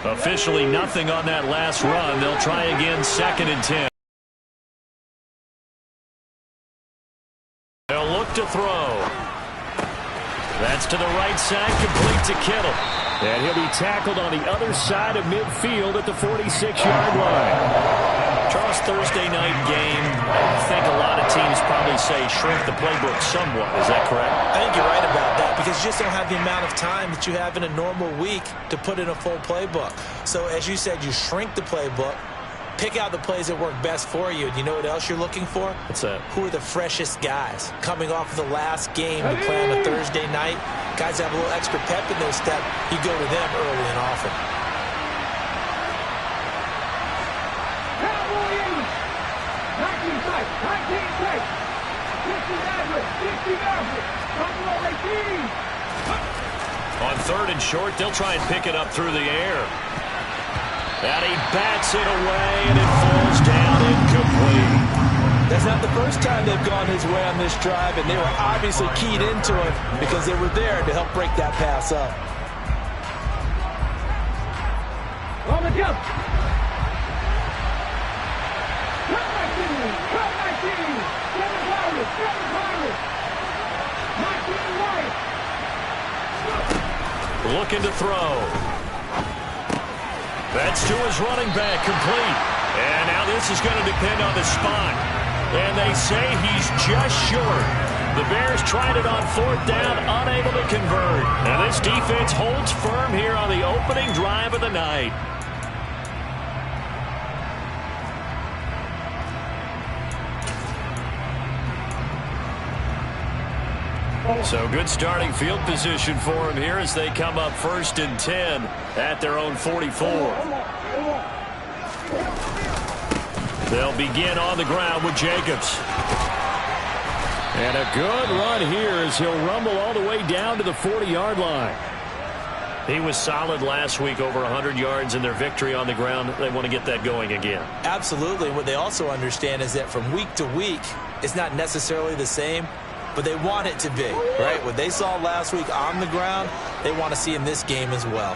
Officially nothing on that last run. They'll try again, 2nd and 10. They'll look to throw. That's to the right side, complete to Kittle. And he'll be tackled on the other side of midfield at the 46-yard line. Charles, Thursday night game, I think a lot of teams probably say shrink the playbook somewhat. Is that correct? I think you're right about that because you just don't have the amount of time that you have in a normal week to put in a full playbook. So as you said, you shrink the playbook, pick out the plays that work best for you. And you know what else you're looking for? What's that? Who are the freshest guys coming off of the last game to play on a Thursday night? Guys have a little extra pep in their step. You go to them early and often. On 3rd and short, they'll try and pick it up through the air. And he bats it away, and it falls down incomplete. That's not the first time they've gone his way on this drive, and they were obviously keyed into it because they were there to help break that pass up. On the jump. Cut my team. Cut my team. Seven Pirates. Seven Pirates. My team right. Looking to throw. That's to his running back, complete. And now this is going to depend on the spot. And they say he's just short. The Bears tried it on 4th down, unable to convert. And this defense holds firm here on the opening drive of the night. So good starting field position for him here as they come up 1st and 10 at their own 44. They'll begin on the ground with Jacobs. And a good run here as he'll rumble all the way down to the 40-yard line. He was solid last week, over 100 yards in their victory on the ground. They want to get that going again. Absolutely. What they also understand is that from week to week, it's not necessarily the same, but they want it to be, right? What they saw last week on the ground, they want to see in this game as well.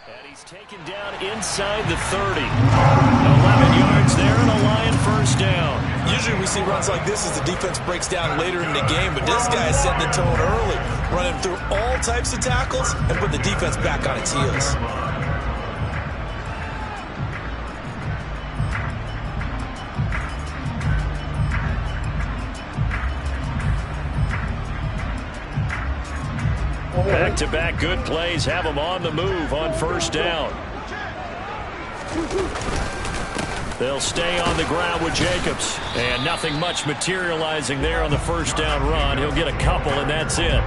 And he's taken down inside the 30. 11 yards there and a Lion 1st down. Usually we see runs like this as the defense breaks down later in the game, but this guy is setting the tone early, running through all types of tackles and put the defense back on its heels. Back-to-back good plays have them on the move on 1st down. They'll stay on the ground with Jacobs. And nothing much materializing there on the 1st down run. He'll get a couple, and that's it.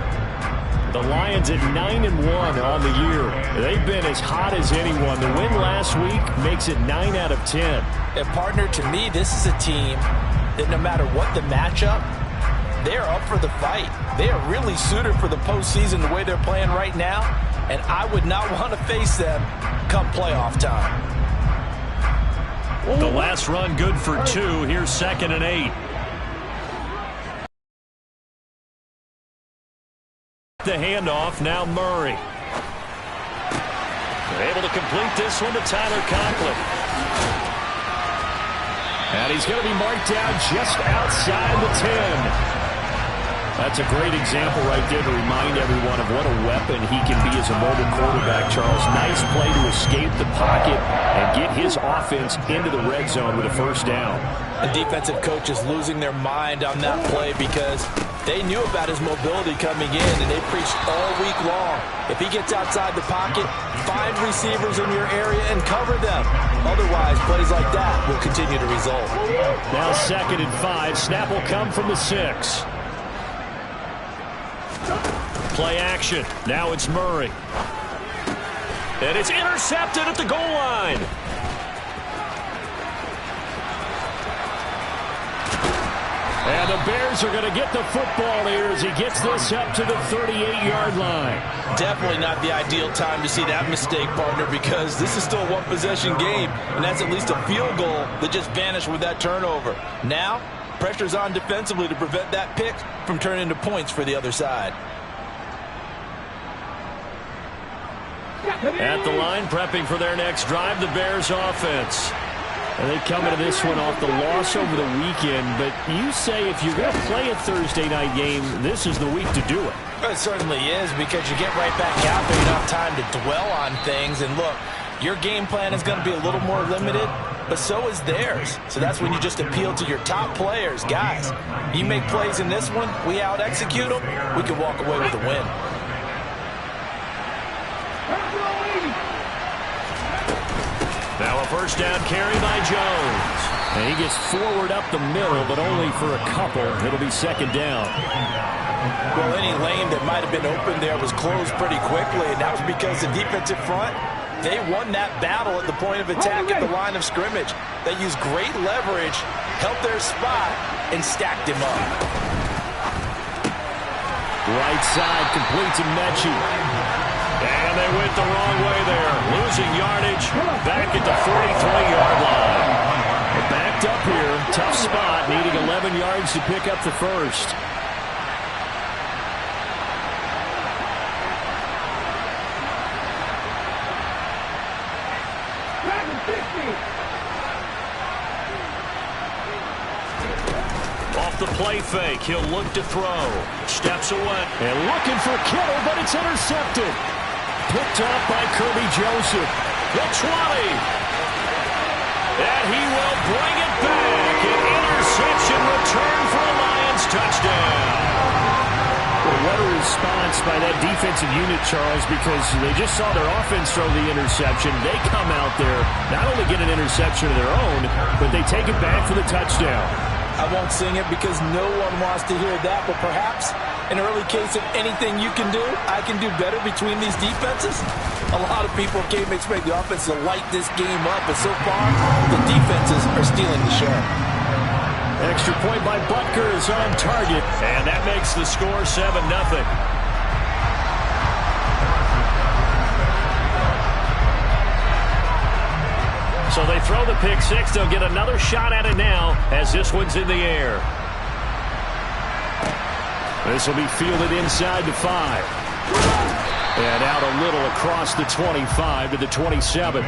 The Lions at 9-1 on the year. They've been as hot as anyone. The win last week makes it 9 out of 10. And, partner, to me, this is a team that no matter what the matchup, they're up for the fight. They are really suited for the postseason the way they're playing right now, and I would not want to face them come playoff time. The last run good for 2. Here's 2nd and 8. The handoff, now Murray. They're able to complete this one to Tyler Conklin. And he's going to be marked down just outside the 10. That's a great example right there to remind everyone of what a weapon he can be as a mobile quarterback, Charles. Nice play to escape the pocket and get his offense into the red zone with a 1st down. The defensive coach is losing their mind on that play because they knew about his mobility coming in, and they preached all week long. If he gets outside the pocket, find receivers in your area and cover them. Otherwise, plays like that will continue to result. Now 2nd and 5. Snap will come from the 6. Play action. Now it's Murray. And it's intercepted at the goal line. And the Bears are going to get the football here as he gets this up to the 38-yard line. Definitely not the ideal time to see that mistake, partner, because this is still a one-possession game, and that's at least a field goal that just vanished with that turnover. Now, pressure's on defensively to prevent that pick from turning into points for the other side. At the line, prepping for their next drive, the Bears offense. And they come into this one off the loss over the weekend, but you say if you're going to play a Thursday night game, this is the week to do it. It certainly is, because you get right back out there. You don't have time to dwell on things. And look, your game plan is going to be a little more limited, but so is theirs. So that's when you just appeal to your top players. Guys, you make plays in this one, we out-execute them, we can walk away with a win. Now a first down carry by Jones. And he gets forward up the middle, but only for a couple. It'll be second down. Well, any lane that might have been open there was closed pretty quickly, and that was because the defensive front, they won that battle at the point of attack at the line of scrimmage. They used great leverage, held their spot, and stacked him up. Right side complete to Mechie. And they went the wrong way there. Losing yardage back at the 43-yard line. They're backed up here. Tough spot, needing 11 yards to pick up the first. Off the play fake, he'll look to throw. Steps away. And looking for Kittle, but it's intercepted. Picked up by Kirby Joseph. The 20. And he will bring it back. An interception return for a Lions touchdown. Well, what a response by that defensive unit, Charles, because they just saw their offense throw the interception. They come out there, not only get an interception of their own, but they take it back for the touchdown. I won't sing it because no one wants to hear that, but perhaps an early case of anything you can do, I can do better between these defenses. A lot of people came to expect the offense to light this game up, but so far, the defenses are stealing the show. Extra point by Butker is on target, and that makes the score 7-0. So they throw the pick six. They'll get another shot at it now as this one's in the air. This will be fielded inside the 5. And out a little across the 25 to the 27.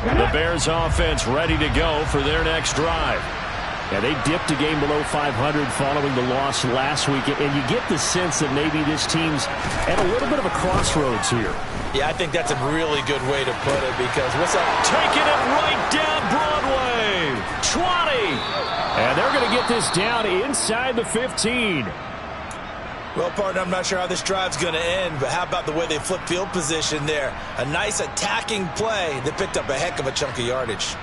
The Bears offense ready to go for their next drive. Yeah, they dipped a game below 500 following the loss last week, and you get the sense that maybe this team's at a little bit of a crossroads here. Yeah, I think that's a really good way to put it, because what's up? Taking it right down Broadway. 20. And they're going to get this down inside the 15. Well, partner, I'm not sure how this drive's going to end, but how about the way they flip field position there? A nice attacking play that picked up a heck of a chunk of yardage.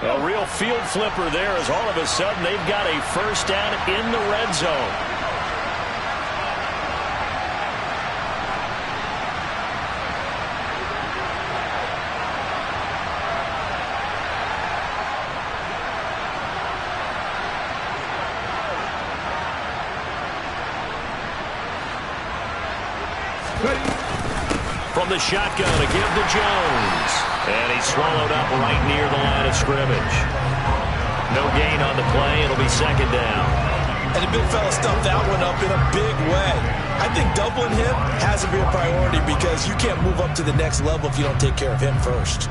A real field flipper there, as all of a sudden they've got a first down in the red zone. From the shotgun, a give to Jones. And he's swallowed up right near the line of scrimmage. No gain on the play. It'll be second down. And the big fella stuffed that one up in a big way. I think doubling him has to be a priority, because you can't move up to the next level if you don't take care of him first.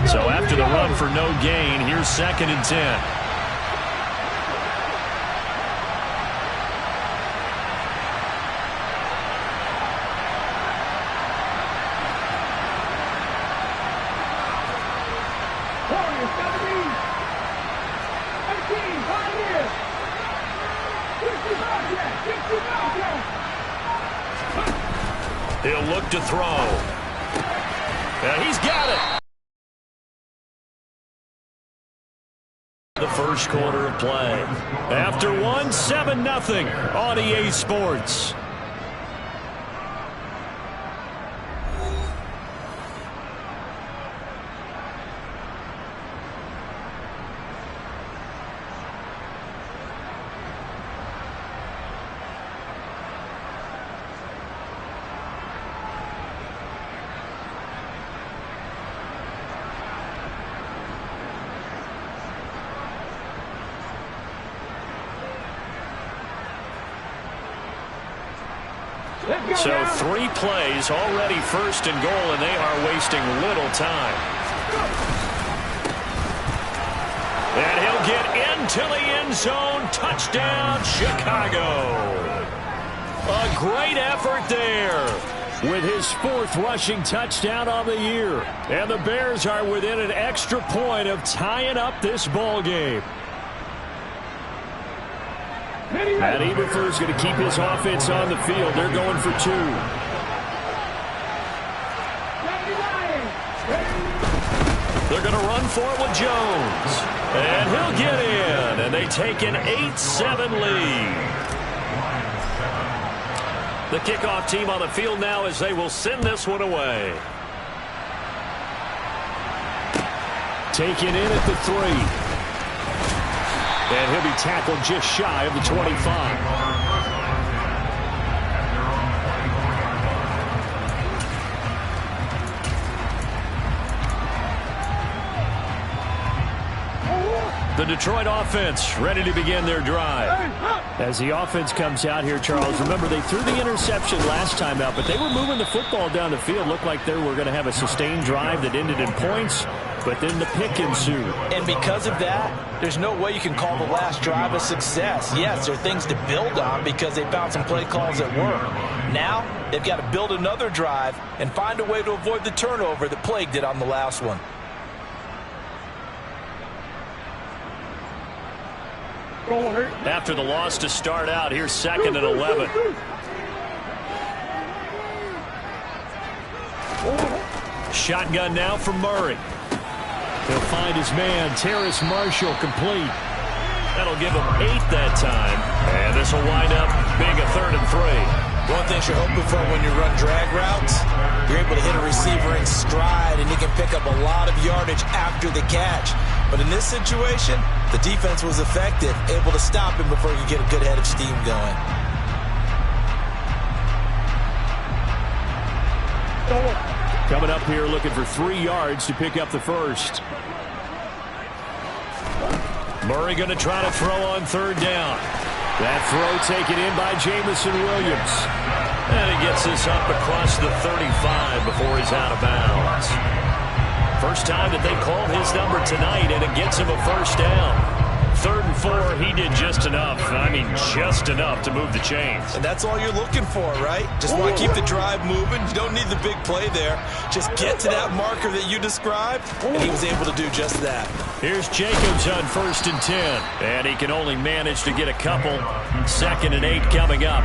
So after the run for no gain, here's 2nd and 10. He'll look to throw. And he's got it. The first first quarter of play. After one, 7-0 on EA Sports. So 3 plays, already first and goal, and they are wasting little time. And he'll get into the end zone. Touchdown, Chicago. A great effort there with his 4th rushing touchdown on the year. And the Bears are within an extra point of tying up this ball game. Matt Eberflus is going to keep his offense on the field. They're going for 2. They're going to run for it with Jones. And he'll get in. And they take an 8-7 lead. The kickoff team on the field now as they will send this one away. Taken in at the 3. And he'll be tackled just shy of the 25. The Detroit offense ready to begin their drive. As the offense comes out here, Charles, remember they threw the interception last time out, but they were moving the football down the field. Looked like they were going to have a sustained drive that ended in points, but then the pick ensued. And because of that, there's no way you can call the last drive a success. Yes, there are things to build on because they found some play calls that work. Now, they've got to build another drive and find a way to avoid the turnover that plagued it on the last one. After the loss to start out, here's 2nd and 11. Shotgun now from Murray. He'll find his man, Terrace Marshall, complete. That'll give him 8 that time. And this will wind up being a 3rd and 3. One thing you're hoping for when you run drag routes, you're able to hit a receiver in stride, and he can pick up a lot of yardage after the catch. But in this situation, the defense was effective, able to stop him before he could get a good head of steam going. Coming up here looking for 3 yards to pick up the first. Murray going to try to throw on 3rd down. That throw taken in by Jameson Williams. And he gets this up across the 35 before he's out of bounds. First time that they called his number tonight, and it gets him a first down. 3rd and 4, he did just enough. I mean, just enough to move the chains. And that's all you're looking for, right? Just want to keep the drive moving. You don't need the big play there. Just get to that marker that you described, and he was able to do just that. Here's Jacobs on 1st and 10. And he can only manage to get a couple. 2nd and 8 coming up.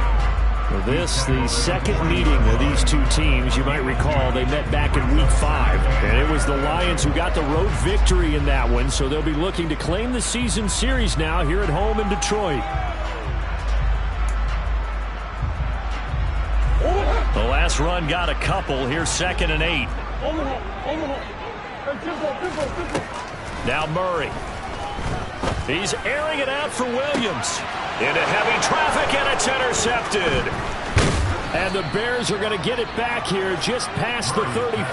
This, the second meeting of these two teams. You might recall they met back in Week 5. And it was the Lions who got the road victory in that one. So they'll be looking to claim the season series now here at home in Detroit. The last run got a couple. Here's 2nd and 8. Now Murray. He's airing it out for Williams. Into heavy traffic, and it's intercepted. And the Bears are going to get it back here just past the 35.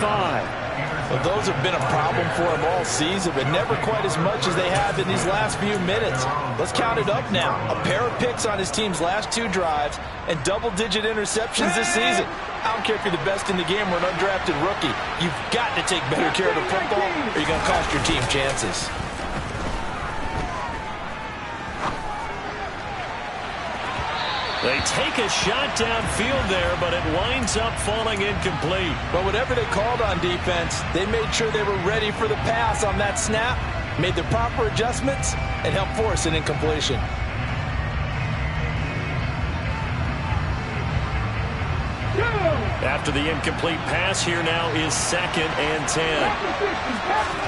Well, those have been a problem for him all season, but never quite as much as they have in these last few minutes. Let's count it up now. A pair of picks on his team's last 2 drives and double-digit interceptions this season. I don't care if you're the best in the game or an undrafted rookie. You've got to take better care of the football or you're going to cost your team chances. They take a shot downfield there, but it winds up falling incomplete. But whatever they called on defense, they made sure they were ready for the pass on that snap, made the proper adjustments, and helped force an incompletion. After the incomplete pass, here now is 2nd and 10.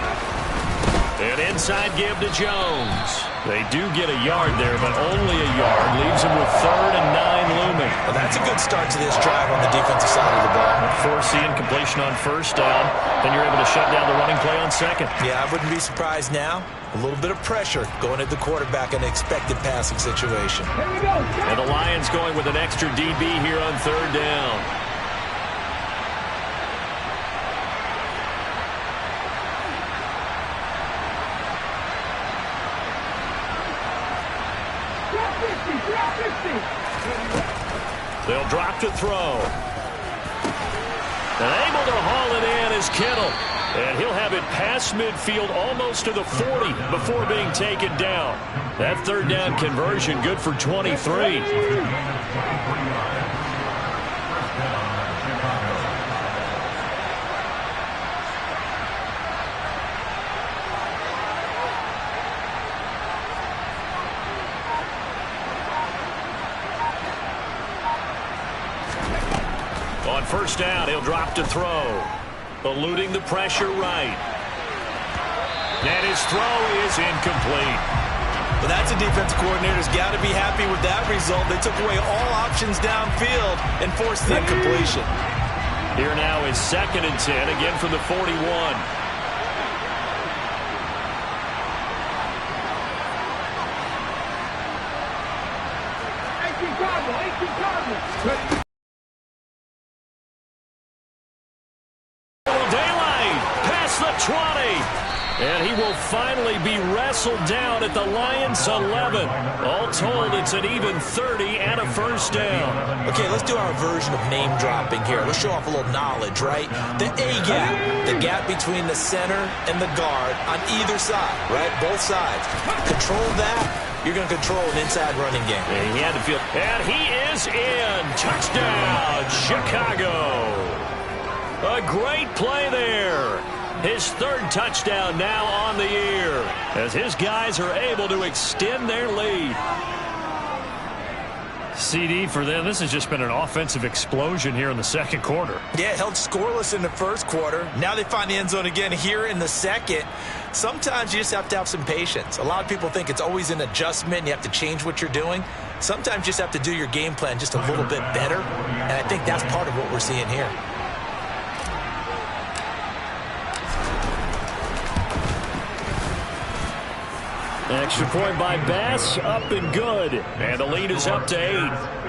An inside give to Jones. They do get a yard there, but only a yard. Leaves them with 3rd and 9 looming. Well, that's a good start to this drive on the defensive side of the ball. Force the incompletion on 1st down. Then you're able to shut down the running play on 2nd. Yeah, I wouldn't be surprised now. A little bit of pressure going at the quarterback in an expected passing situation. Here we go. And the Lions going with an extra DB here on 3rd down. They'll drop to throw. And able to haul it in is Kittle. And he'll have it past midfield almost to the 40 before being taken down. That 3rd down conversion good for 23. On 1st down, he'll drop to throw. Eluding the pressure right. And his throw is incomplete. But that's a defensive coordinator's got to be happy with that result. They took away all options downfield and forced the incompletion. Here now is 2nd and 10, again from the 41. Daylight past the 20. And he will finally be wrestled down at the Lions' 11. All told, it's an even 30 and a 1st down. Okay, let's do our version of name dropping here. Let's show off a little knowledge, right? The A-gap, the gap between the center and the guard on either side, right? Both sides. Control that. You're going to control an inside running game. And he had to feel, and he is in. Touchdown, Chicago. A great play there. His 3rd touchdown now on the year as his guys are able to extend their lead. CD for them, this has just been an offensive explosion here in the 2nd quarter. Yeah, held scoreless in the 1st quarter. Now they find the end zone again here in the 2nd. Sometimes you just have to have some patience. A lot of people think it's always an adjustment. You have to change what you're doing. Sometimes you just have to do your game plan just a little bit better. And I think that's part of what we're seeing here. Extra point by Bass, up and good. And the lead is up to 8.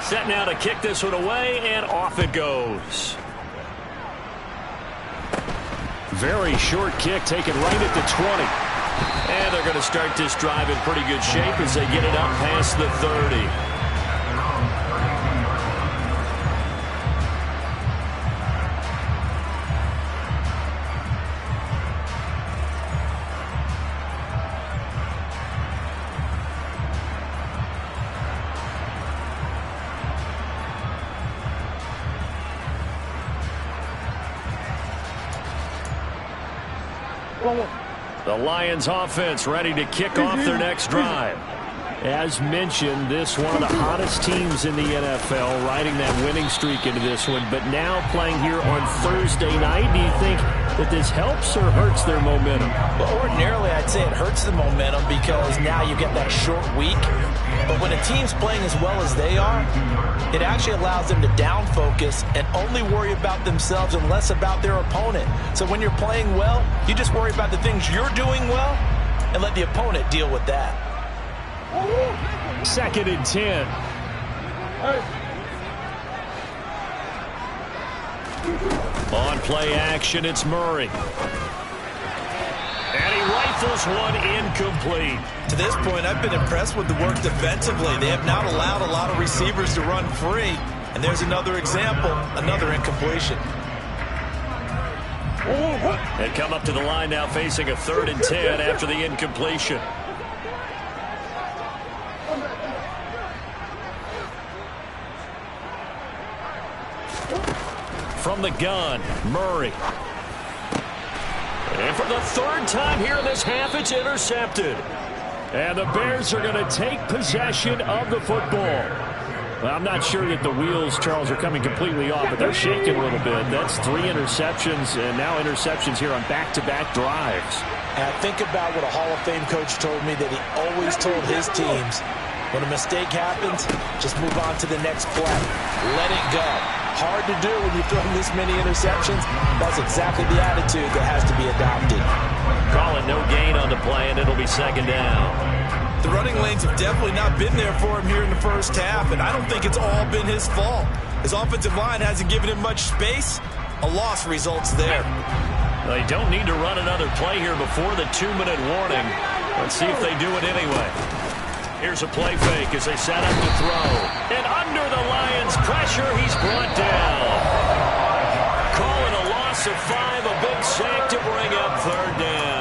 Set now to kick this one away, and off it goes. Very short kick taken right at the 20. And they're going to start this drive in pretty good shape as they get it up past the 30. The Lions offense ready to kick off their next drive. As mentioned, this one of the hottest teams in the NFL, riding that winning streak into this one, but now playing here on Thursday night. Do you think that this helps or hurts their momentum? Well, ordinarily, I'd say it hurts the momentum because now you get that short week. But when a team's playing as well as they are, it actually allows them to down focus and only worry about themselves and less about their opponent. So when you're playing well, you just worry about the things you're doing well and let the opponent deal with that. 2nd and 10. On play action, it's Murray. And he rifles one incomplete. To this point, I've been impressed with the work defensively. They have not allowed a lot of receivers to run free. And there's another example, another incompletion. And come up to the line now facing a 3rd and 10 after the incompletion. the gun. Murray. And for the third time here in this half, it's intercepted. And the Bears are going to take possession of the football. Well, I'm not sure that the wheels, Charles, are coming completely off, but they're shaking a little bit. That's 3 interceptions, and now interceptions here on back-to-back drives. And I think about what a Hall of Fame coach told me, that he always told his teams, when a mistake happens, just move on to the next play. Let it go. Hard to do when you're throwing this many interceptions. That's exactly the attitude that has to be adopted. Calling no gain on the play, and it'll be second down. The running lanes have definitely not been there for him here in the first half, and I don't think it's all been his fault. His offensive line hasn't given him much space. A loss results there. They don't need to run another play here before the 2-minute warning. Let's see if they do it anyway. Here's a play fake as they set up to throw. And under the Lions' pressure, he's brought down. Calling a loss of 5, a big sack to bring up third down.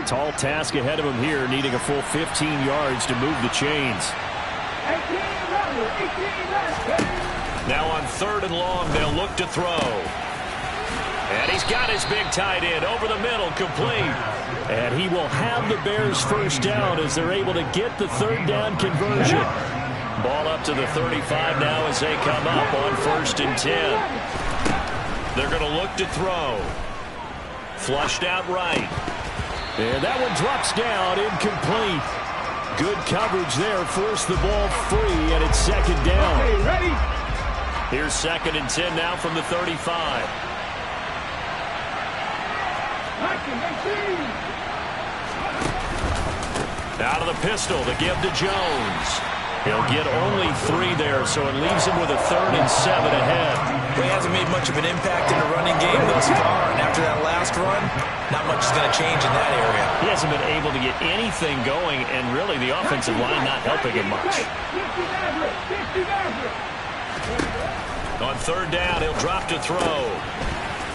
Tall task ahead of him here, needing a full 15 yards to move the chains. 18 Now on 3rd and long, they'll look to throw. And he's got his big tight end over the middle, complete. And he will have the Bears first down as they're able to get the third down conversion. Ball up to the 35 now as they come up on 1st and 10. They're going to look to throw. Flushed out right. And that one drops down, incomplete. Good coverage there, forced the ball free, and it's second down. Okay, ready? Here's 2nd and 10 now from the 35. Out of the pistol, the give to Jones. He'll get only 3 there, so it leaves him with a 3rd and 7 ahead. Well, he hasn't made much of an impact in the running game thus far, and after that last run, not much is going to change in that area. He hasn't been able to get anything going, and really the offensive line not helping him much. On 3rd down, he'll drop to throw.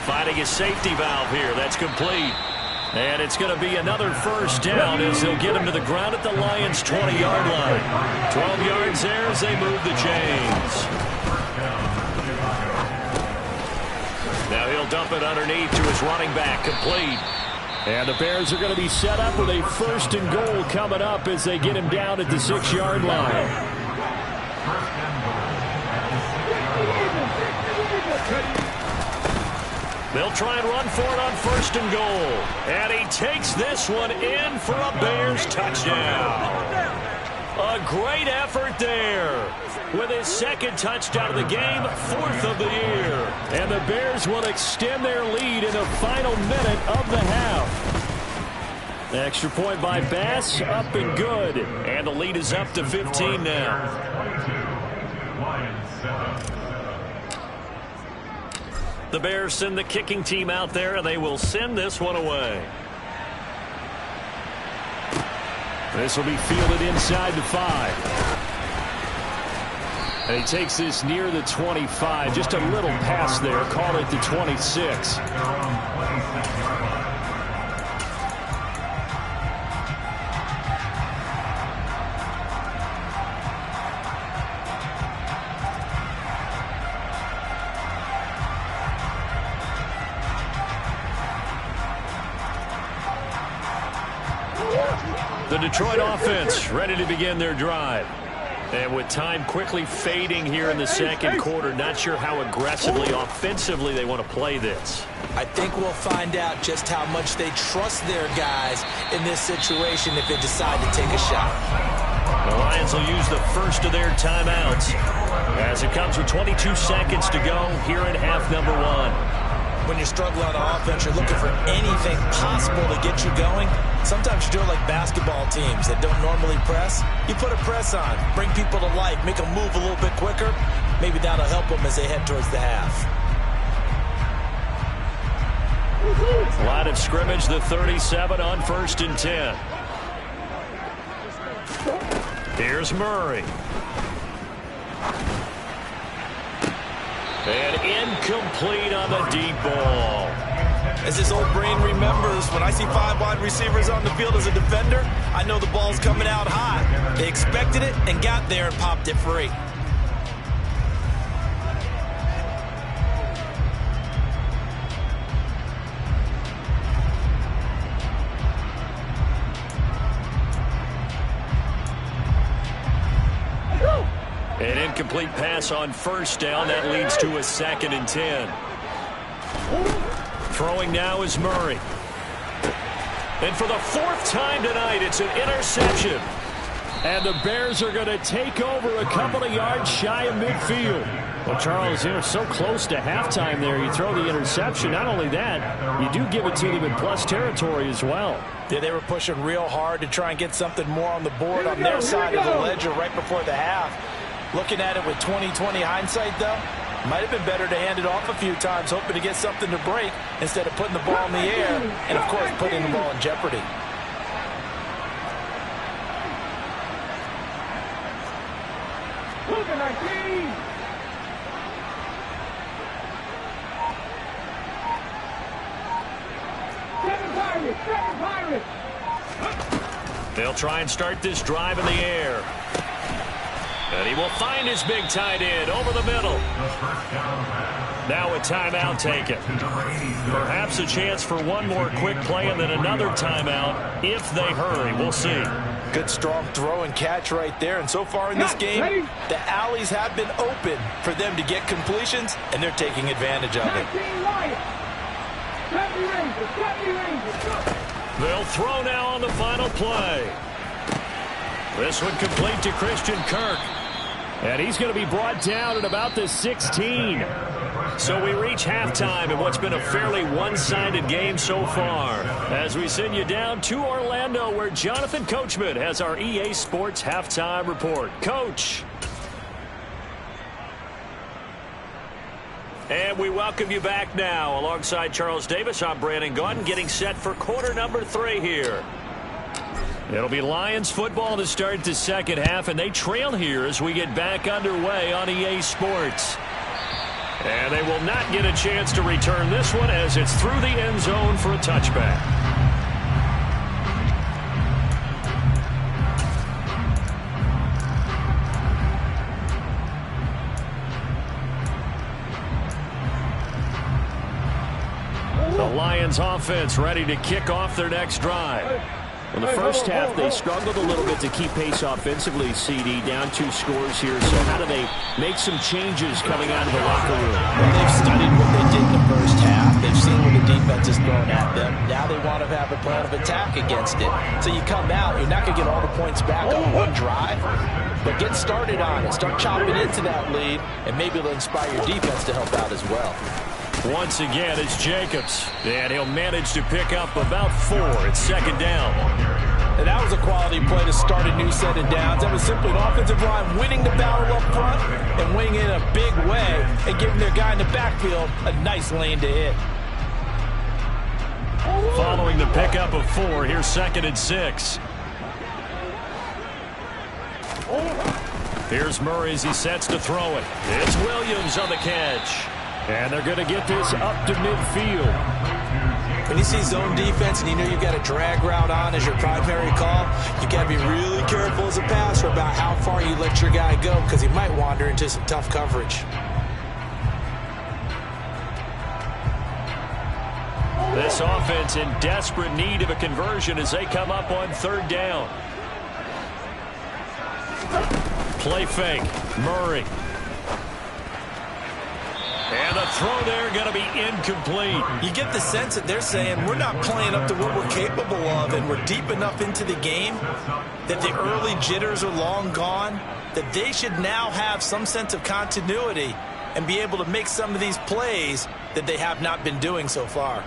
Finding his safety valve here. That's complete. And it's going to be another first down as they'll get him to the ground at the Lions' 20-yard line. 12 yards there as they move the chains. Now he'll dump it underneath to his running back, complete. And the Bears are going to be set up with a 1st and goal coming up as they get him down at the 6-yard line. They'll try and run for it on 1st and goal. And he takes this one in for a Bears touchdown. A great effort there. With his 2nd touchdown of the game, 4th of the year. And the Bears will extend their lead in the final minute of the half. The extra point by Bass, up and good. And the lead is up to 15 now. The Bears send the kicking team out there, and they will send this one away. This will be fielded inside the 5. And he takes this near the 25. Just a little pass there. Call it the 26. The Detroit offense ready to begin their drive. And with time quickly fading here in the 2nd quarter, not sure how aggressively, offensively they want to play this. I think we'll find out just how much they trust their guys in this situation if they decide to take a shot. The Lions will use the first of their timeouts as it comes with 22 seconds to go here in half number 1. When you're struggling on offense, you're looking for anything possible to get you going. Sometimes you do it like basketball teams that don't normally press. You put a press on, bring people to life, make them move a little bit quicker. Maybe that'll help them as they head towards the half. Line of scrimmage, the 37 on 1st and 10. Here's Murray. And incomplete on the deep ball. As his old brain remembers, when I see 5 wide receivers on the field as a defender, I know the ball's coming out hot. They expected it and got there and popped it free. An incomplete pass on first down. That leads to a 2nd and 10. Throwing now is Murray. And for the 4th time tonight, it's an interception. And the Bears are going to take over a couple of yards shy of midfield. Well, Charles, you're so close to halftime there. You throw the interception. Not only that, you do give it to them in plus territory as well. Yeah, they were pushing real hard to try and get something more on the board on their side of the ledger right before the half. Looking at it with 20/20 hindsight, though, might have been better to hand it off a few times, hoping to get something to break instead of putting the ball in the air and, of course, putting the ball in jeopardy. Look at our team. Seven Pirates. They'll try and start this drive in the air. And he will find his big tight end over the middle. Now a timeout taken. Perhaps a chance for one more quick play and then another timeout if they hurry. We'll see. Good strong throw and catch right there. And so far in this game, the alleys have been open for them to get completions, and they're taking advantage of it. They'll throw now on the final play. This one complete to Christian Kirk. And he's going to be brought down at about the 16. So we reach halftime in what's been a fairly one-sided game so far. As we send you down to Orlando, where Jonathan Coachman has our EA Sports Halftime Report. Coach. And we welcome you back now. Alongside Charles Davis, I'm Brandon Gaudin, getting set for quarter number 3 here. It'll be Lions football to start the second half, and they trail here as we get back underway on EA Sports. And they will not get a chance to return this one as it's through the end zone for a touchback. The Lions offense ready to kick off their next drive. In the first half, they struggled a little bit to keep pace offensively, CD, down 2 scores here. So how do they make some changes coming out of the locker room? Well, they've studied what they did in the first half. They've seen what the defense is throwing at them. Now they want to have a plan of attack against it. So you come out, you're not going to get all the points back on one drive, but get started on it. Start chopping into that lead, and maybe it'll inspire your defense to help out as well. Once again, it's Jacobs, and he'll manage to pick up about 4. It's second down. And that was a quality play to start a new set of downs. That was simply an offensive line winning the battle up front and winning it in a big way and giving their guy in the backfield a nice lane to hit. Following the pickup of 4, here's second and 6. Here's Murray as he sets to throw it. It's Williams on the catch. And they're going to get this up to midfield. When you see zone defense and you know you've got a drag route on as your primary call, you've got to be really careful as a passer about how far you let your guy go because he might wander into some tough coverage. This offense in desperate need of a conversion as they come up on third down. Play fake. Murray. And the throw there going to be incomplete. You get the sense that they're saying we're not playing up to what we're capable of, and we're deep enough into the game that the early jitters are long gone, that they should now have some sense of continuity and be able to make some of these plays that they have not been doing so far.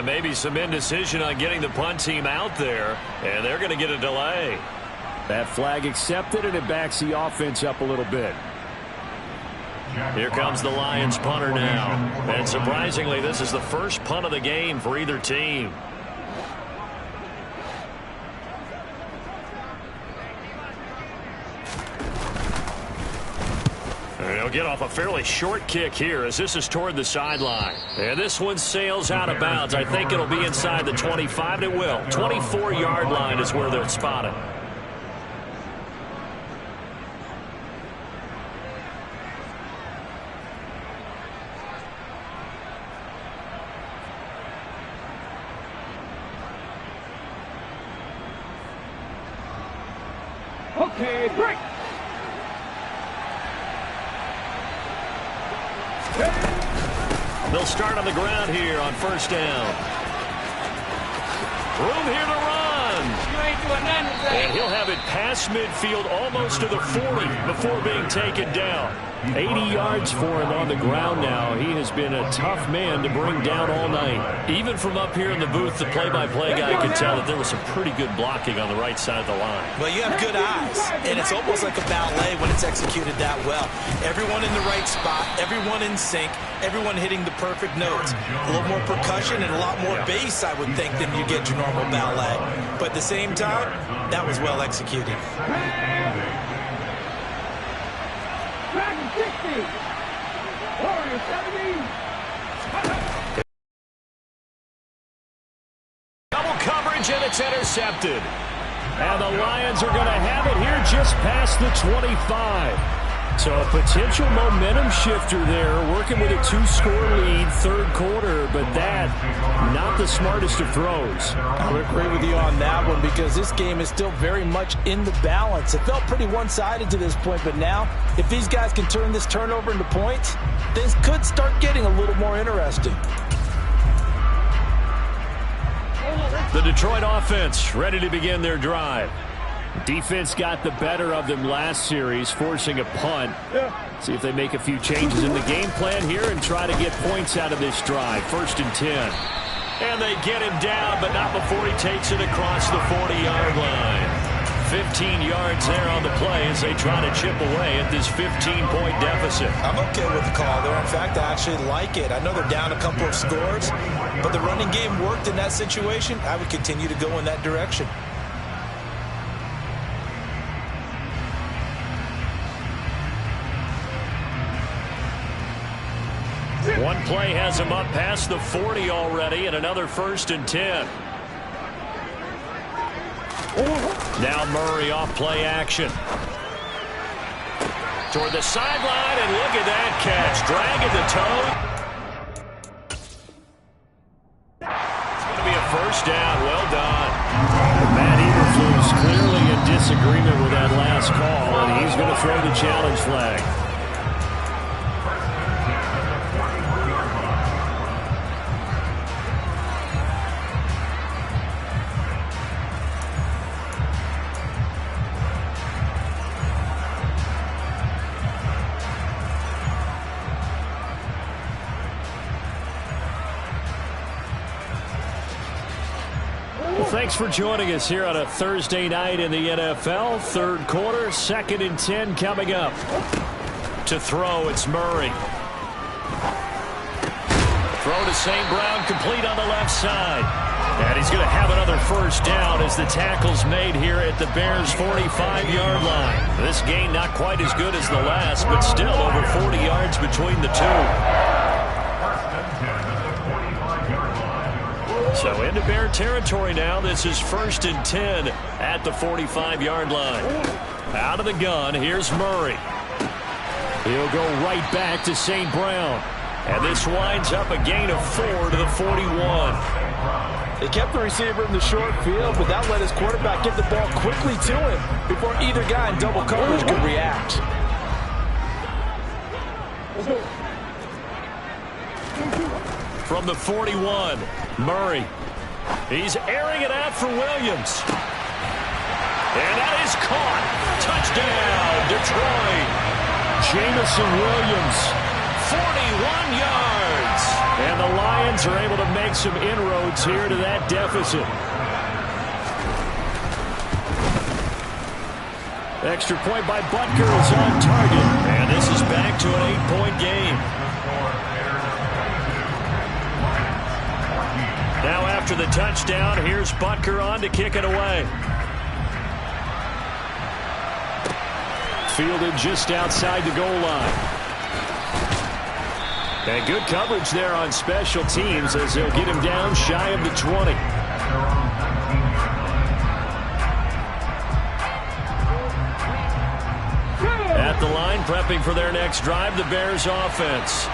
maybe some indecision on getting the punt team out there, and they're going to get a delay. That flag accepted, and it backs the offense up a little bit. Here comes the Lions punter now. And surprisingly, this is the first punt of the game for either team. And he'll get off a fairly short kick here as this is toward the sideline. And this one sails out of bounds. I think it'll be inside the 25, and it will. 24-yard line is where they're spotted. Okay, break. They'll start on the ground here on first down. Room here to run. You ain't doing nothing today. And he'll have it past midfield almost to the 40 before being taken down. 80 yards for him on the ground now. He has been a tough man to bring down all night. Even from up here in the booth, the play-by-play guy could tell that there was some pretty good blocking on the right side of the line. Well, you have good eyes, and it's almost like a ballet when it's executed that well. Everyone in the right spot, everyone in sync, everyone hitting the perfect notes. A little more percussion and a lot more bass, I would think, than you get your normal ballet. But at the same time, that was well executed. Dragon 60. Warrior 70. Double coverage, and it's intercepted. And the Lions are going to have it here just past the 25. So a potential momentum shifter there, working with a 2-score lead, third quarter, but that, not the smartest of throws. I would agree with you on that one because this game is still very much in the balance. It felt pretty one-sided to this point, but now, if these guys can turn this turnover into points, things could start getting a little more interesting. The Detroit offense ready to begin their drive. Defense got the better of them last series, forcing a punt. See if they make a few changes in the game plan here and try to get points out of this drive. 1st and 10. And they get him down, but not before he takes it across the 40-yard line. 15 yards there on the play as they try to chip away at this 15-point deficit. I'm okay with the call there. In fact, I actually like it. I know they're down a couple of scores, but the running game worked in that situation. I would continue to go in that direction. One play has him up past the 40 already, and another 1st and 10. Now Murray off play action. Toward the sideline, and look at that catch. Dragging the toe. It's going to be a 1st down. Well done. Matt Eberflus clearly in disagreement with that last call, and he's going to throw the challenge flag. Thanks for joining us here on a Thursday night in the NFL. Third quarter, 2nd and 10 coming up. To throw, it's Murray. Throw to St. Brown, complete on the left side. And he's going to have another 1st down as the tackle's made here at the Bears' 45-yard line. This game not quite as good as the last, but still over 40 yards between the two. So into Bear territory now. This is 1st and 10 at the 45-yard line. Out of the gun, here's Murray. He'll go right back to St. Brown. And this winds up a gain of 4 to the 41. They kept the receiver in the short field, but that let his quarterback get the ball quickly to him before either guy in double coverage could react. From the 41, Murray. He's airing it out for Williams. And that is caught. Touchdown, Detroit. Jamison Williams, 41 yards. And the Lions are able to make some inroads here to that deficit. Extra point by Butker is on target. And this is back to an 8-point game. Now after the touchdown, here's Butker on to kick it away. Fielded just outside the goal line. And good coverage there on special teams as they'll get him down shy of the 20. At the line, prepping for their next drive, the Bears offense.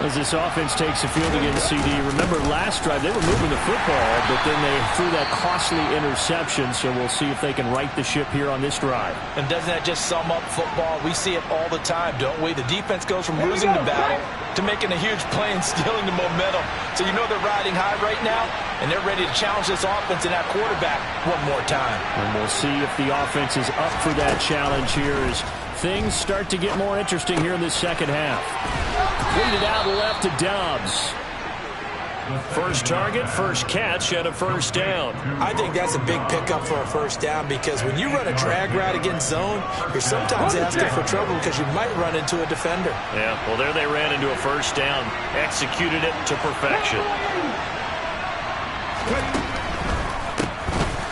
As this offense takes the field against CD. Remember last drive, they were moving the football, but then they threw that costly interception, so we'll see if they can right the ship here on this drive. And doesn't that just sum up football? We see it all the time, don't we? The defense goes from losing the battle to making a huge play and stealing the momentum. So you know they're riding high right now, and they're ready to challenge this offense and that quarterback one more time. And we'll see if the offense is up for that challenge here as things start to get more interesting here in this second half. Lead it out left to Dobbs. First target, first catch, and a first down. I think that's a big pickup for a first down because when you run a drag route against zone, you're sometimes asking for trouble because you might run into a defender. Yeah, well, there they ran into a first down. Executed it to perfection.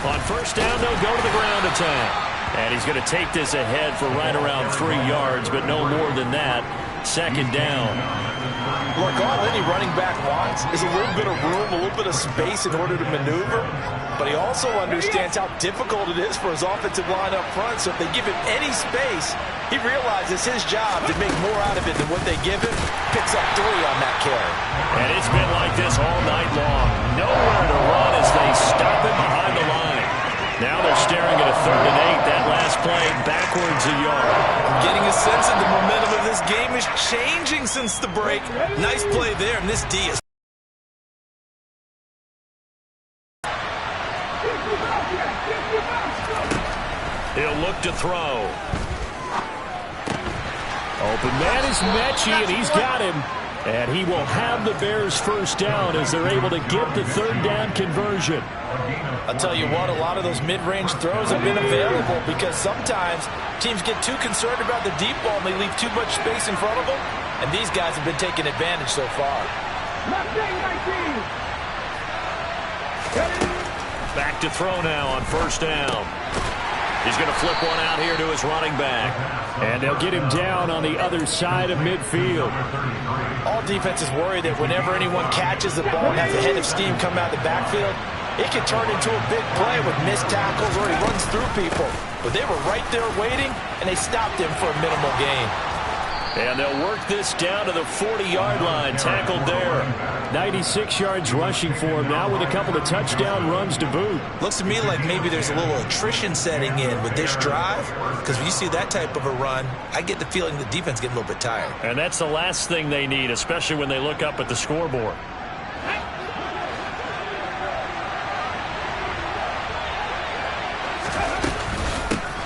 On first down, they'll go to the ground attack. And he's going to take this ahead for right around 3 yards, but no more than that. Second down. Look, all any running back wants is a little bit of room, a little bit of space in order to maneuver. But he also understands how difficult it is for his offensive line up front. So if they give him any space, he realizes his job to make more out of it than what they give him. Picks up 3 on that carry. And it's been like this all night long. Nowhere to run as they stop him behind the line. Now they're staring at a 3rd and 8. That last play backwards a yard. I'm getting a sense that the momentum of this game is changing since the break. Nice play there, and this D is. He'll look to throw. Open man is Mechie, and he's got him. And he will have the Bears first down as they're able to get the 3rd down conversion. I'll tell you what, a lot of those mid-range throws have been available because sometimes teams get too concerned about the deep ball and they leave too much space in front of them. And these guys have been taking advantage so far. Back to throw now on first down. He's going to flip one out here to his running back. And they'll get him down on the other side of midfield. All defenses worry that whenever anyone catches the ball and has a head of steam come out of the backfield, it can turn into a big play with missed tackles or he runs through people. But they were right there waiting, and they stopped him for a minimal gain. And they'll work this down to the 40-yard line, tackled there. 96 yards rushing for him now with a couple of touchdown runs to boot. Looks to me like maybe there's a little attrition setting in with this drive, because when you see that type of a run, I get the feeling the defense getting a little bit tired. And that's the last thing they need, especially when they look up at the scoreboard.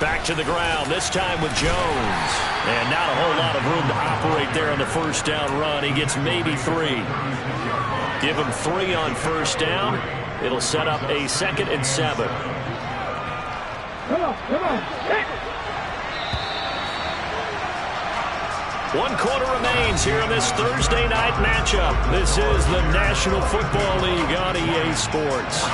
Back to the ground, this time with Jones. And not a whole lot of room to operate there on the first down run. He gets maybe 3. Give him 3 on first down. It'll set up a 2nd and 7. Come on. 1 quarter remains here in this Thursday night matchup. This is the National Football League on EA Sports.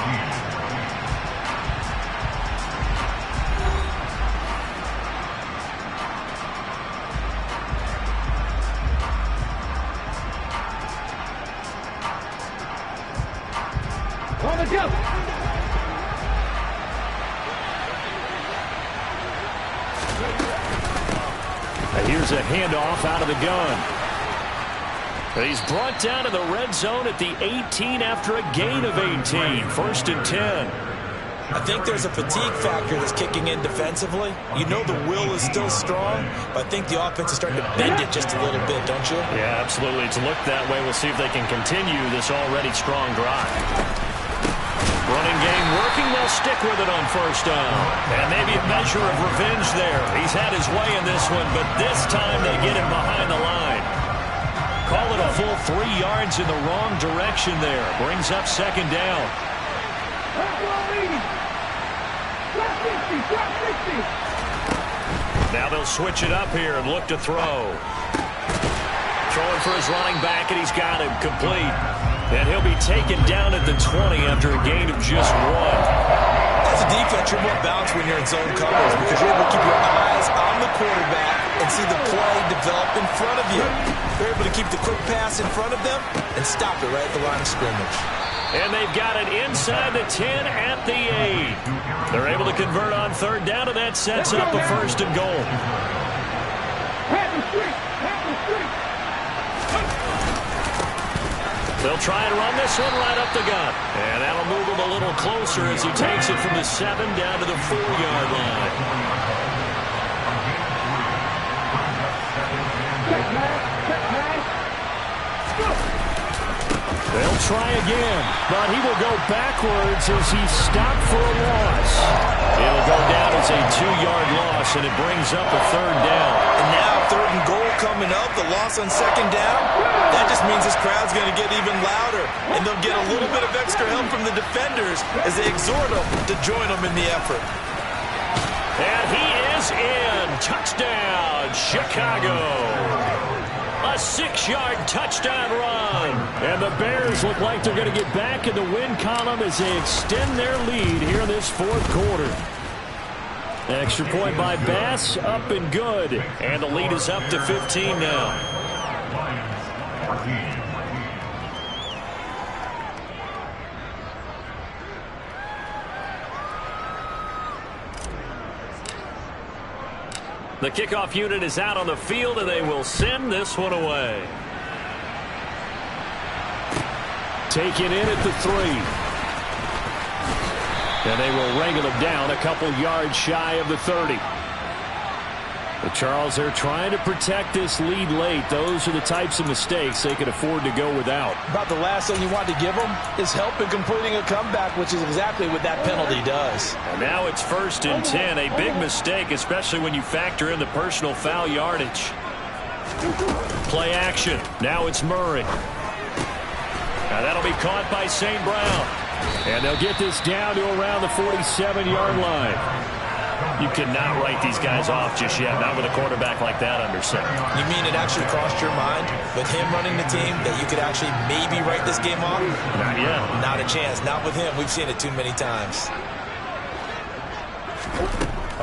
On the jump. And here's a handoff out of the gun. He's brought down to the red zone at the 18 after a gain of 18. 1st and 10. I think there's a fatigue factor that's kicking in defensively. You know the will is still strong, but I think the offense is starting to bend it just a little bit, don't you? Yeah, absolutely. It's looked that way. We'll see if they can continue this already strong drive. Running game working. They'll stick with it on first down. And maybe a measure of revenge there. He's had his way in this one, but this time they get him behind the line. Call it a full 3 yards in the wrong direction there. Brings up second down. Now they'll switch it up here and look to throw. Throwing for his running back, and he's got him complete. And he'll be taken down at the 20 after a gain of just 1. As a defense, you're more balanced when you're in zone coverage because you're able to keep your eyes on the quarterback and see the play develop in front of you. They're able to keep the quick pass in front of them and stop it right at the line of scrimmage. And they've got it inside the 10 at the 8. They're able to convert on third down, and that sets up a first and goal. They'll try and run this one right up the gut. And that'll move him a little closer as he takes it from the 7 down to the 4-yard line. They'll try again, but he will go backwards as he's stopped for a loss. It'll go down as a 2-yard loss, and it brings up a third down. And now third and goal coming up, the loss on second down. That just means this crowd's going to get even louder, and they'll get a little bit of extra help from the defenders as they exhort them to join them in the effort. And he is in. Touchdown, Chicago. A 6-yard touchdown run. And the Bears look like they're going to get back in the win column as they extend their lead here in this fourth quarter. Extra point by Bass, up and good. And the lead is up to 15 now. The kickoff unit is out on the field, and they will send this one away. Taken in at the 3. And they will wrangle him down a couple yards shy of the 30. But Charles, they're trying to protect this lead late. Those are the types of mistakes they can afford to go without. About the last thing you want to give them is help in completing a comeback, which is exactly what that penalty does. And now it's 1st and 10. A big mistake, especially when you factor in the personal foul yardage. Play action. Now it's Murray. Now that'll be caught by St. Brown. And they'll get this down to around the 47-yard line. You cannot write these guys off just yet, not with a quarterback like that under center. You mean it actually crossed your mind with him running the team that you could actually maybe write this game off? Not yet. Not a chance. Not with him. We've seen it too many times.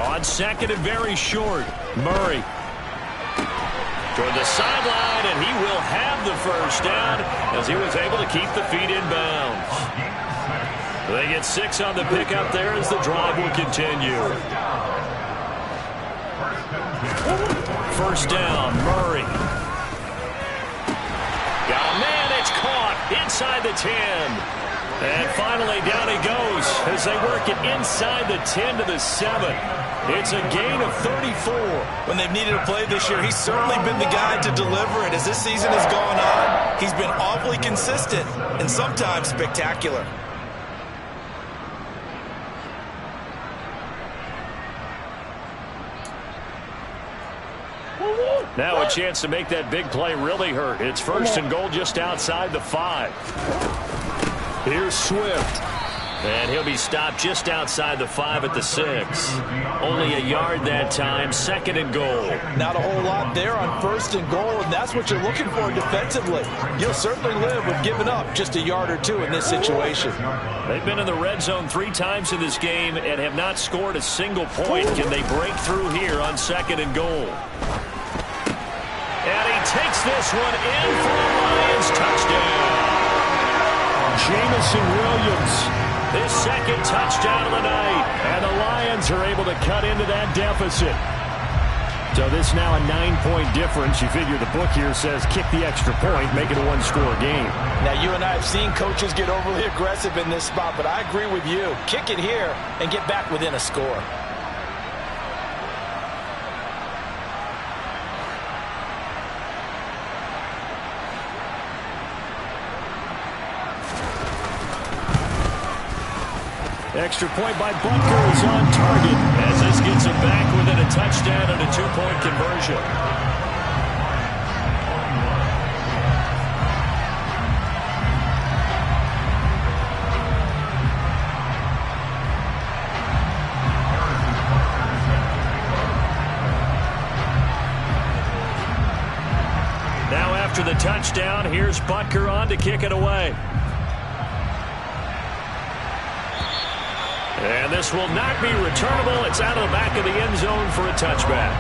On second and very short, Murray toward the sideline, and he will have the first down as he was able to keep the feet in bounds. They get 6 on the pickup there as the drive will continue. First down, Murray. Oh, man, it's caught inside the 10. And finally down he goes as they work it inside the 10 to the 7. It's a gain of 34. When they've needed a play this year, he's certainly been the guy to deliver it. As this season has gone on, he's been awfully consistent and sometimes spectacular. Now a chance to make that big play really hurt. It's 1st and goal just outside the 5. Here's Swift. And he'll be stopped just outside the 5 at the 6. Only a yard that time, 2nd and goal. Not a whole lot there on 1st and goal, and that's what you're looking for defensively. You'll certainly live with giving up just a yard or 2 in this situation. They've been in the red zone 3 times in this game and have not scored a single point. Can they break through here on 2nd and goal? And he takes this one in for a Lions touchdown. Jamison Williams, his 2nd touchdown of the night. And the Lions are able to cut into that deficit. So this now a 9-point difference. You figure the book here says kick the extra point, make it a 1-score game. Now, you and I have seen coaches get overly aggressive in this spot, but I agree with you. Kick it here and get back within a score. Extra point by Butker is on target as this gets him back within a touchdown and a 2-point conversion. touchdown. Here's Butker on to kick it away. And this will not be returnable. It's out of the back of the end zone for a touchback.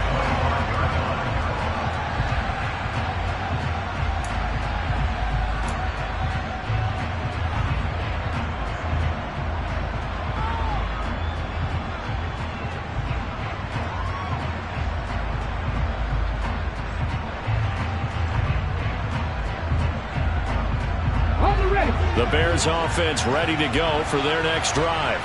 The Bears offense ready to go for their next drive.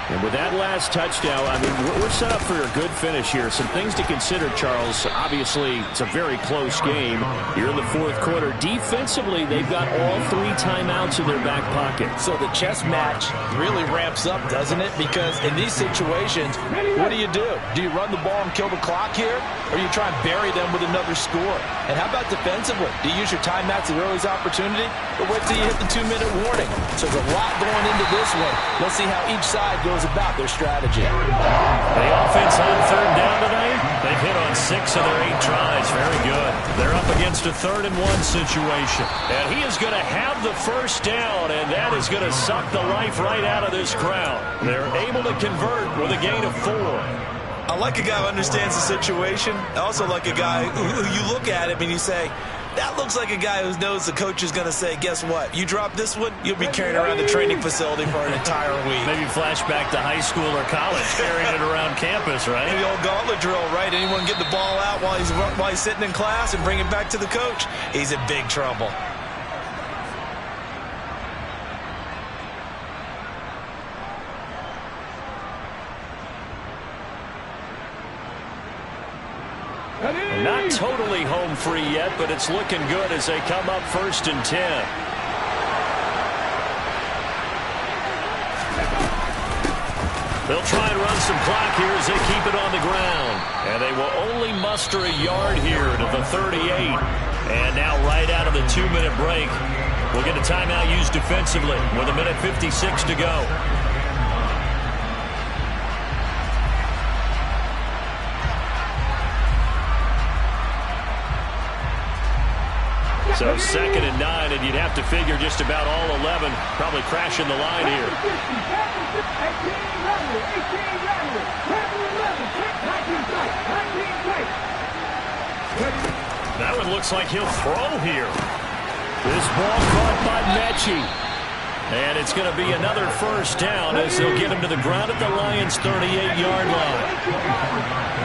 And with that last touchdown, I mean, we're set up for a good finish here. Some things to consider, Charles. Obviously, it's a very close game. You're in the fourth quarter. Defensively, they've got all 3 timeouts in their back pocket. So the chess match really ramps up, doesn't it? Because in these situations, what do? Do you run the ball and kill the clock here? Or do you try and bury them with another score? And how about defensively? Do you use your timeouts at early's opportunity? Or wait till you hit the 2-minute warning? So there's a lot going into this one. Let's see how each side goes about their strategy. The offense on third down tonight, they've hit on 6 of their 8 tries. Very good. They're up against a 3rd and 1 situation. And he is going to have the first down, and that is going to suck the life right out of this crowd. They're able to convert with a gain of 4. I like a guy who understands the situation. I also like a guy who you look at him and you say, that looks like a guy who knows the coach is going to say, guess what? You drop this one, you'll be carrying around the training facility for an entire week. Maybe flashback to high school or college, carrying it around campus, right? The old gauntlet drill, right? Anyone get the ball out while he's sitting in class and bring it back to the coach? He's in big trouble. Not totally home free yet, but it's looking good as they come up 1st and 10. They'll try and run some clock here as they keep it on the ground. And they will only muster a yard here to the 38. And now right out of the 2-minute break, we'll get a timeout used defensively with 1:56 to go. So 2nd and 9, and you'd have to figure just about all 11 probably crashing the line here. That one looks like he'll throw here. This ball caught by Mechie. And it's going to be another first down as they'll get him to the ground at the Lions' 38-yard line.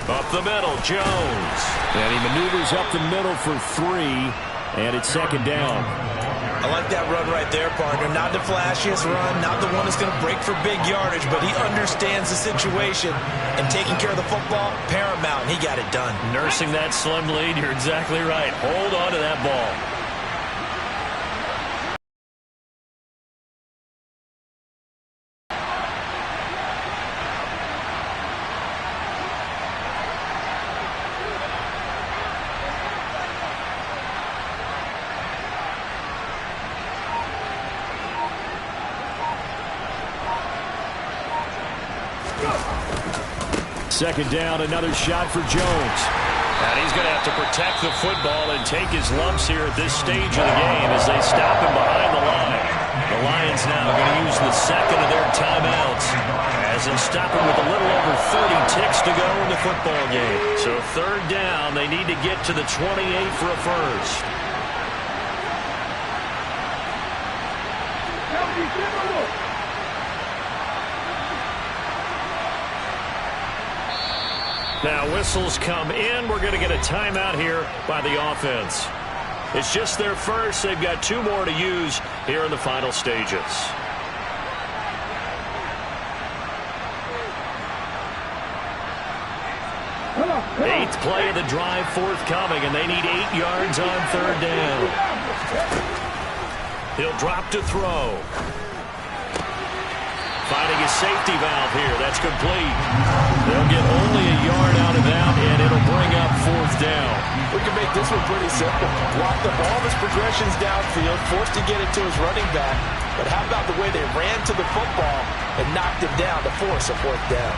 Up the middle, Jones. And he maneuvers up the middle for 3, and it's 2nd down. I like that run right there, partner. Not the flashiest run, not the one that's going to break for big yardage, but he understands the situation, and taking care of the football, paramount, and he got it done. Nursing that slim lead, you're exactly right. Hold on to that ball. Second down, another shot for Jones. And he's going to have to protect the football and take his lumps here at this stage of the game as they stop him behind the line. The Lions now going to use the 2nd of their timeouts as they stop him with a little over 30 ticks to go in the football game. So 3rd down, they need to get to the 28 for a first. Now whistles come in. We're going to get a timeout here by the offense. It's just their first. They've got 2 more to use here in the final stages. Eighth play of the drive forthcoming, and they need 8 yards on 3rd down. He'll drop to throw. Finding a safety valve here. That's complete. They'll get only a yard out of that, and it'll bring up 4th down. We can make this one pretty simple. Block the ball of his progressions downfield, forced to get it to his running back. But how about the way they ran to the football and knocked him down to force a 4th down?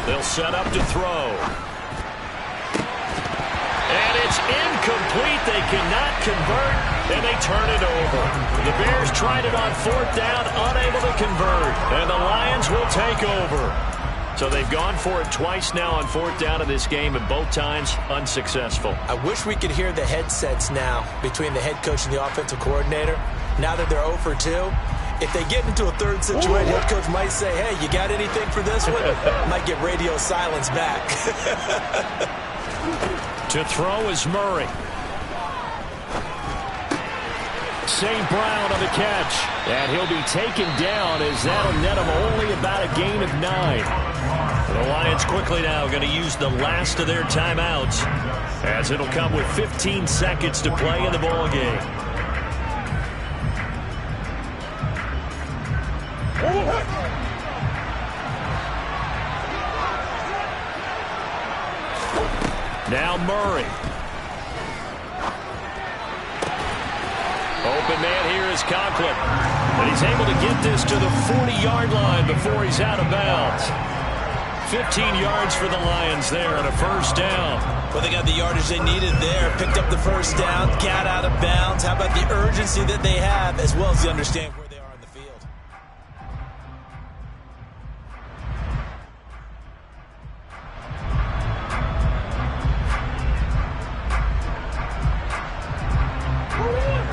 They'll set up to throw. And it's incomplete. They cannot convert, and they turn it over. The Bears tried it on 4th down, unable to convert, and the Lions will take over. So they've gone for it twice now on 4th down in this game, and both times unsuccessful. I wish we could hear the headsets now between the head coach and the offensive coordinator. Now that they're 0 for 2. If they get into a third situation, head coach might say, hey, you got anything for this one? Might get radio silence back. To throw is Murray. St. Brown on the catch. And he'll be taken down as that'll net him only about a gain of 9. The Lions quickly now going to use the last of their timeouts, as it'll come with 15 seconds to play in the ballgame. Now Murray. Open man here is Conklin. And he's able to get this to the 40-yard line before he's out of bounds. 15 yards for the Lions there on a 1st down. Well, they got the yardage they needed there. Picked up the 1st down, got out of bounds. How about the urgency that they have, as well as the understanding where they are on the field.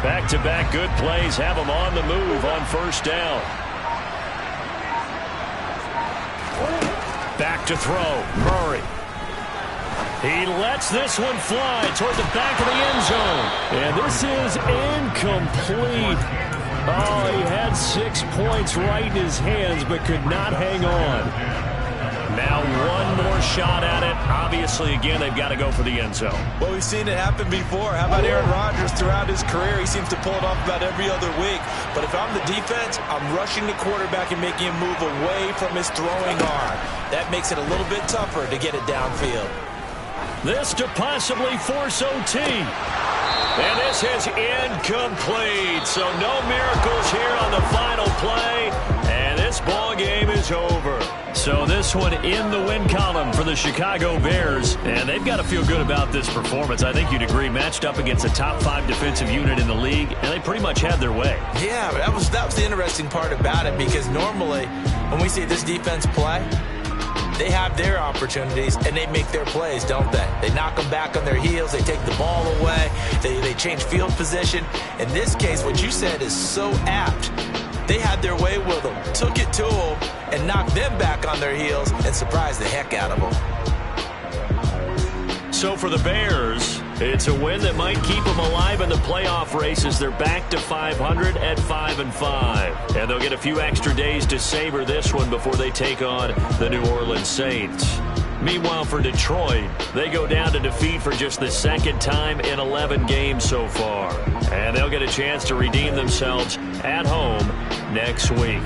Back-to-back good plays have them on the move on 1st down. Back to throw, Murray. He lets this one fly toward the back of the end zone. And this is incomplete. Oh, he had 6 points right in his hands, but could not hang on. Now one more shot at it. Obviously, again, they've got to go for the end zone. Well, we've seen it happen before. How about Aaron Rodgers throughout his career? He seems to pull it off about every other week. But if I'm the defense, I'm rushing the quarterback and making him move away from his throwing arm. That makes it a little bit tougher to get it downfield. This to possibly force OT. And this is incomplete. So no miracles here on the final play. And this ball game is over. So this one in the win column for the Chicago Bears. And they've got to feel good about this performance. I think you'd agree, matched up against a top 5 defensive unit in the league. And they pretty much had their way. Yeah, that was the interesting part about it. Because normally when we see this defense play, they have their opportunities, and they make their plays, don't they? They knock them back on their heels. They take the ball away. They change field position. In this case, what you said is so apt. They had their way with them, took it to them, and knocked them back on their heels and surprised the heck out of them. So for the Bears, it's a win that might keep them alive in the playoff race as they're back to 500 at 5-5. And they'll get a few extra days to savor this one before they take on the New Orleans Saints. Meanwhile, for Detroit, they go down to defeat for just the 2nd time in 11 games so far. And they'll get a chance to redeem themselves at home next week.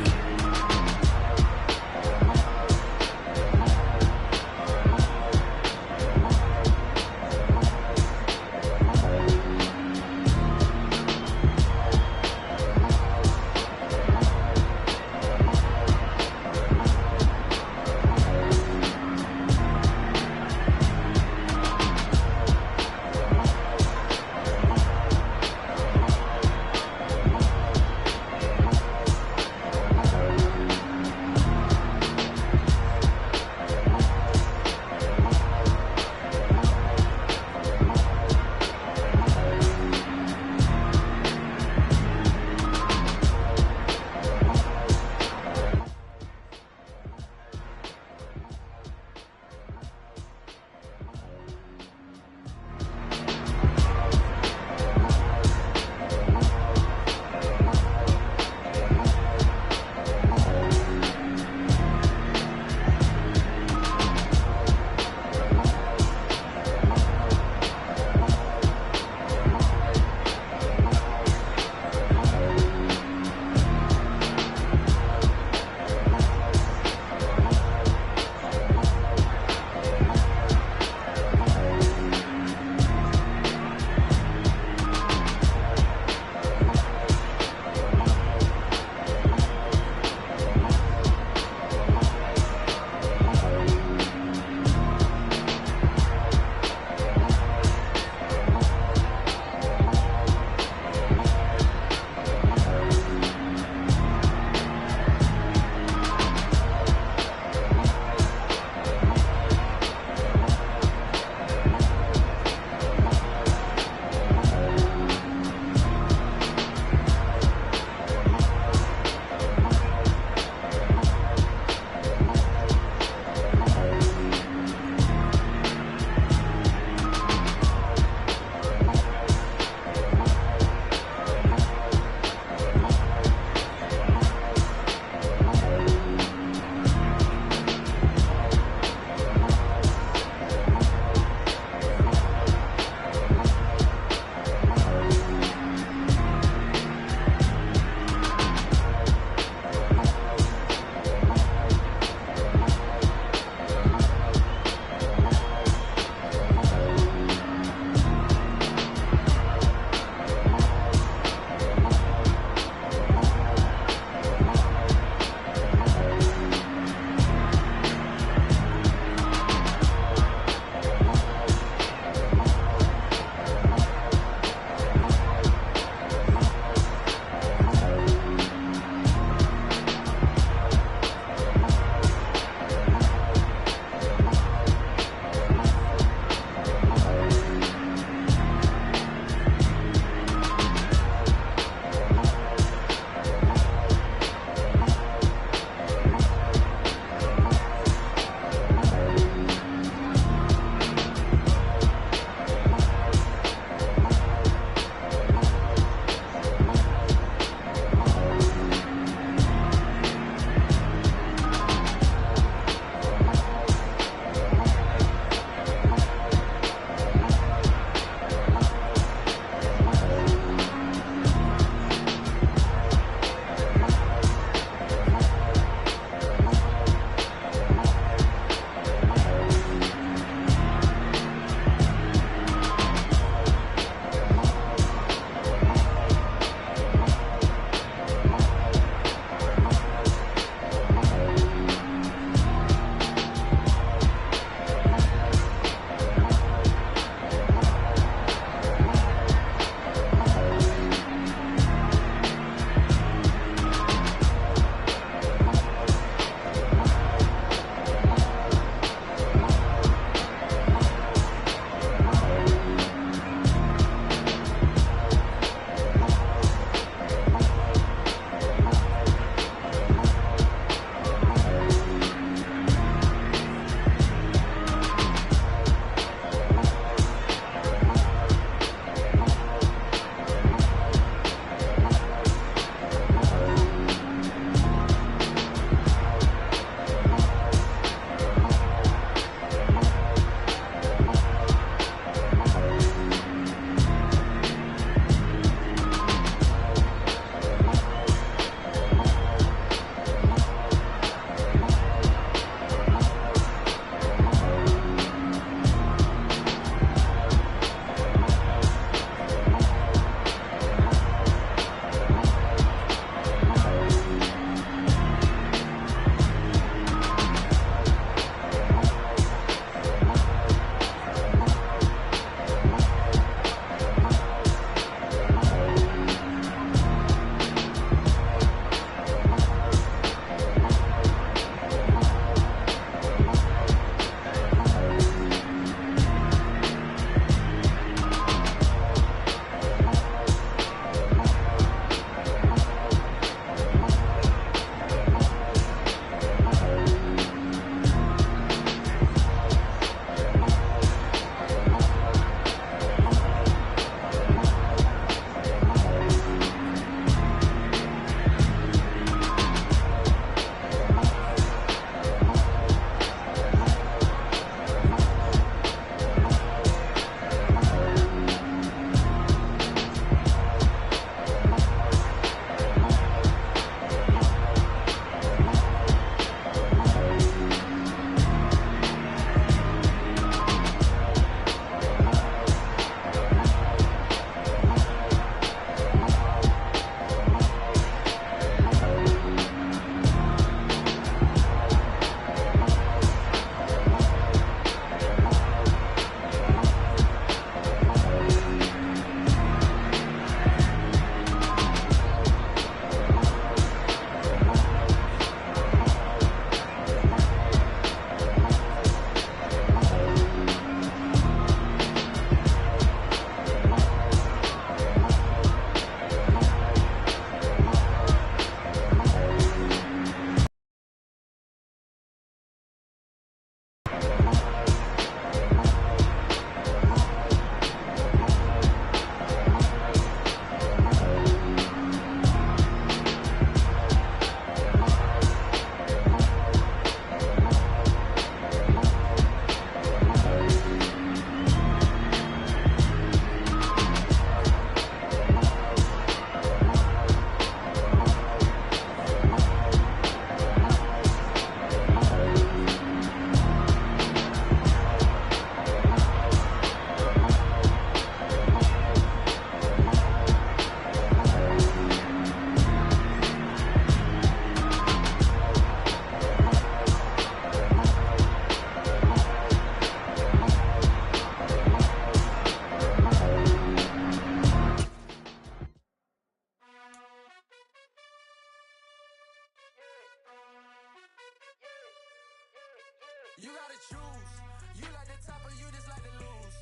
You gotta choose. You like the top or you just like to lose.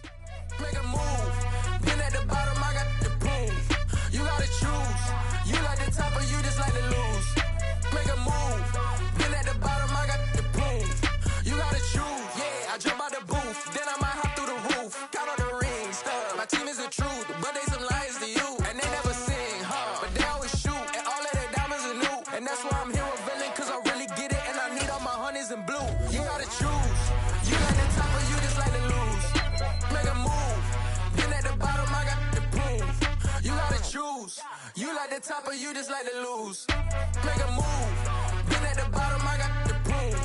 Make a move. Been at the bottom, I got the proof. You gotta choose. You like the top or you just like to lose. Make a move. Been at the bottom, I got the proof. You gotta choose. Yeah, I jump out the booth. Then I might hop through the roof. Count all the rings. My team is the truth, but they some liars to you. And they never sing, but they always shoot. And all of their diamonds are new. And that's why I'm here revealing, cause I really get it. And I need all my honeys in blue. You gotta choose. You like the top or you just like to lose. Make a move. Been at the bottom, I got the proof. You gotta choose. You like the top or you just like to lose. Make a move. Been at the bottom, I got the proof.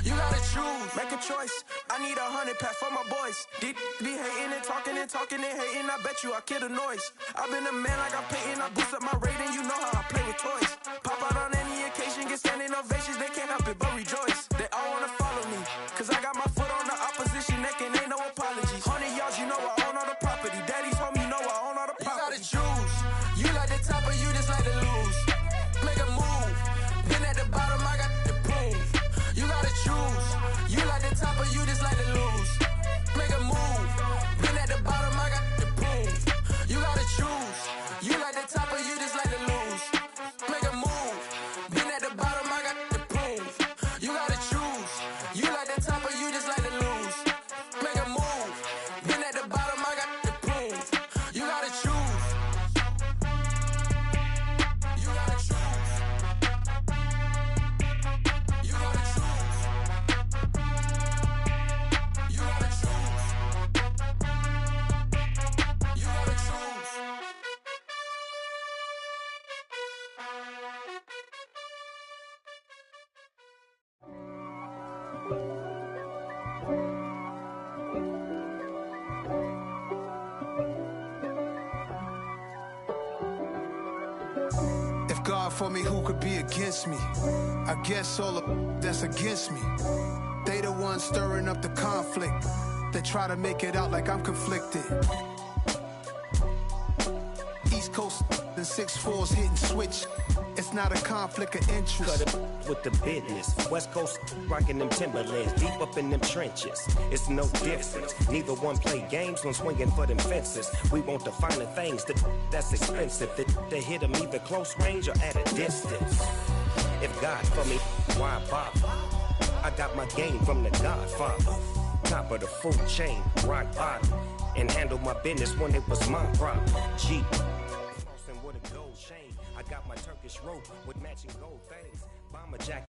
You gotta choose. Make a choice. I need 100 pack for my boys. Be hating and talking and hating. I bet you I kill the noise. I've been a man like I'm Peyton. I boost up my rating. You know how I play with toys. Pop out on any occasion, get standing ovations. They can't help it but rejoice. They all wanna follow me, cause I got my foot on the opposition neck and ain't no apologies. 100 yards, you know I own all the property. Daddy's home, you know I own all the property. You gotta choose. You like the top or you just like to lose. Make a move. Been at the bottom, I got the proof. You gotta choose. You like the top or you just like to lose. Make a move. Been at the bottom, I got the proof. You gotta choose. You like the top or you just like to lose. Make a move. Been at the bottom, I got the proof. You gotta choose. You like the top or you just like to lose. Make a move. Been at the bottom, I got the proof. You gotta choose. You gotta choose. You gotta choose. You gotta choose. You gotta choose. If God for me, who could be against me? I guess all of that's against me. They the ones stirring up the conflict. They try to make it out like I'm conflicted. East Coast and 6'4's hitting switch. It's not a conflict of interest. Cut it with the business. West Coast rocking them Timberlands, deep up in them trenches. It's no difference. Neither one play games when swinging for them fences. We want the finer things that's expensive. That hit them either close range or at a distance. If God for me, why bother? I got my game from the Godfather. Top of the food chain, rock bottom. And handle my business when it was my problem. G. Flossing with a gold chain. I got my Turkish rope with matching gold things. Bomber jacket.